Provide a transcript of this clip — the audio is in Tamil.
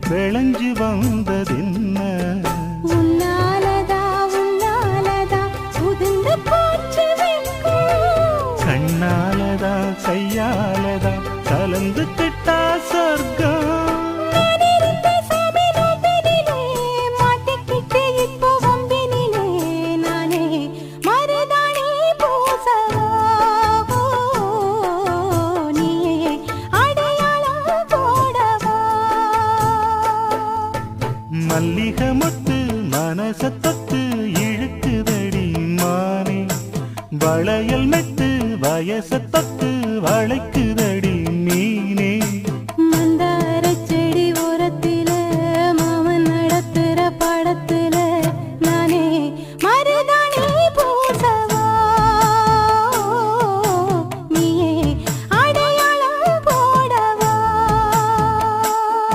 விளைஞ்சு வந்ததென்ன உன்னாலதா உதிர்ந்து போச்சு கண்ணாலதா கையாலதா கலந்து கிட்டா சொர்க்கம் மல்லிகை முத்து மனசத்த